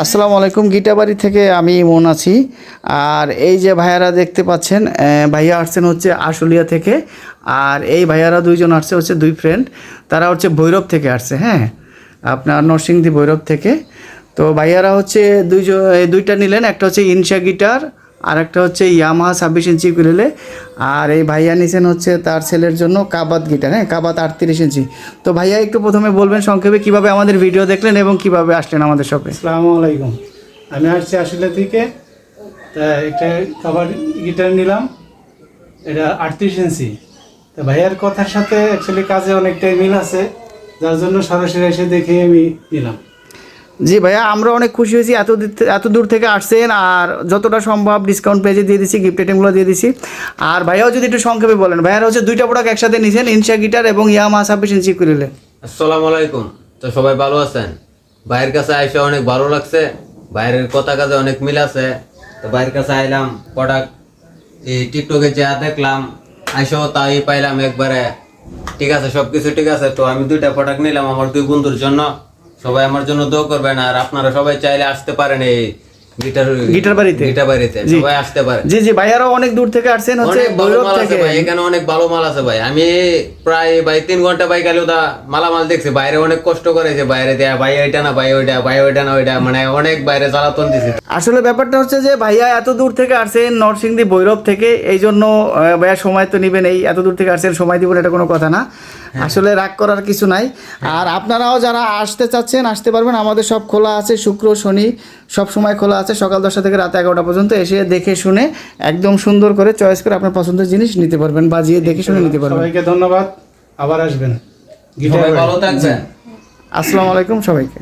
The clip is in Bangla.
আসসালামু আলাইকুম। গিটাবাড়ি থেকে আমি ইমন আছি। আর এই যে ভাইয়ারা দেখতে পাচ্ছেন, ভাইয়া আসছেন হচ্ছে আশুলিয়া থেকে। আর এই ভাইয়ারা দুইজন আসছে হচ্ছে দুই ফ্রেন্ড, তারা হচ্ছে ভৈরব থেকে আসছে। হ্যাঁ, আপনার নরসিংদী ভৈরব থেকে। তো ভাইয়ারা হচ্ছে দুইটা নিলেন, একটা হচ্ছে ইনশা গিটার আর একটা হচ্ছে ইয়ামাহা 26 ইঞ্চি উকুলেলে। আর এই ভাইয়া নিছেন হচ্ছে তার ছেলের জন্য কাবাত গিটার, হ্যাঁ কাবাত 38 ইঞ্চি। তো ভাইয়া একটু প্রথমে বলবেন সংক্ষেপে কীভাবে আমাদের ভিডিও দেখলেন এবং কিভাবে আসলেন আমাদের শপে। আসসালামু আলাইকুম। আমি আসছি আশুলিয়া থেকে। তা একটা কাভার গিটার নিলাম, এটা 38 ইঞ্চি। তা ভাইয়ার কথার সাথে অ্যাকচুয়ালি কাজে অনেকটাই মিল আছে, যার জন্য সরাসরি এসে দেখে আমি নিলাম। জি ভাইয়া, আমরা অনেক খুশি হয়েছি এত দূর থেকে আসছেন। আর যতটা সম্ভব ডিসকাউন্ট পেজে দিয়ে দিচ্ছি, গিফট আইটেমগুলো দিয়ে দিচ্ছি। আর ভাইয়াও যদি একটু সংক্ষেপে বলেন, ভাইয়ারা হচ্ছে দুইটা প্রোডাক্ট একসাথে নিয়েছেন, ইনশা গিটার এবং ইয়ামাহা 26 ইঞ্চি উকুলেলে। আসসালামু আলাইকুম। তো সবাই ভালো আছেন? ভাইয়ের কাছে আইসা অনেক ভালো লাগছে, ভাইয়ের কথা কাজে অনেক মিল আছে। তো ভাইয়ের কাছে আইলাম, প্রোডাক্ট এই টিকটকে যা দেখলাম, আইসাও তাই পাইলাম একবারে ঠিক আছে, সবকিছু ঠিক আছে। তো আমি দুইটা প্রোডাক্ট নিলাম আমার দুই বন্ধুর জন্য। সবাই আমার জন্য দোয়া করবেন। আর আপনারা সবাই চাইলে আসতে পারেন এই গিটার বাড়িতে সবাই আসতে পারে। জি জি, ভাইয়ারাও অনেক দূর থেকে আসছেন হচ্ছে ভৈরব থেকে। ভাই এখানে অনেক ভালো মাল আছে ভাই। আমি প্রায় 3 ঘন্টা বাইক গেলেও মালামাল দেখছি। বাইরে অনেক কষ্ট করেছে, বাইরে দেয়া ভাই এটা না ভাই ওইটা, ভাই ওইটা না ওইটা, মানে অনেক বাইরে জ্বালাতন দিছে। আসলে ব্যাপারটা হচ্ছে যে ভাইয়া এত দূর থেকে আসছেন নরসিংদী ভৈরব থেকে, এই জন্য ভাইয়া সময় তো নেবেন। এই এত দূর থেকে আসছেন, সময় দিবেন, এটা কোনো কথা না। আসলে রাগ করার কিছু নাই। আর আপনারাও যারা আসতে চাচ্ছেন আসতে পারবেন, আমাদের সব খোলা আছে, শুক্র শনি সব সময় খোলা আছে, সকাল 10টা থেকে রাত 11টা পর্যন্ত। এসে দেখে শুনে একদম সুন্দর করে চয়েস করে আপনার পছন্দের জিনিস নিতে পারবেন, বাজিয়ে দেখে শুনে নিতে পারবেন। সবাইকে ধন্যবাদ, আবার আসবেন। সবাই ভালো থাকবেন। আসসালামু আলাইকুম সবাইকে।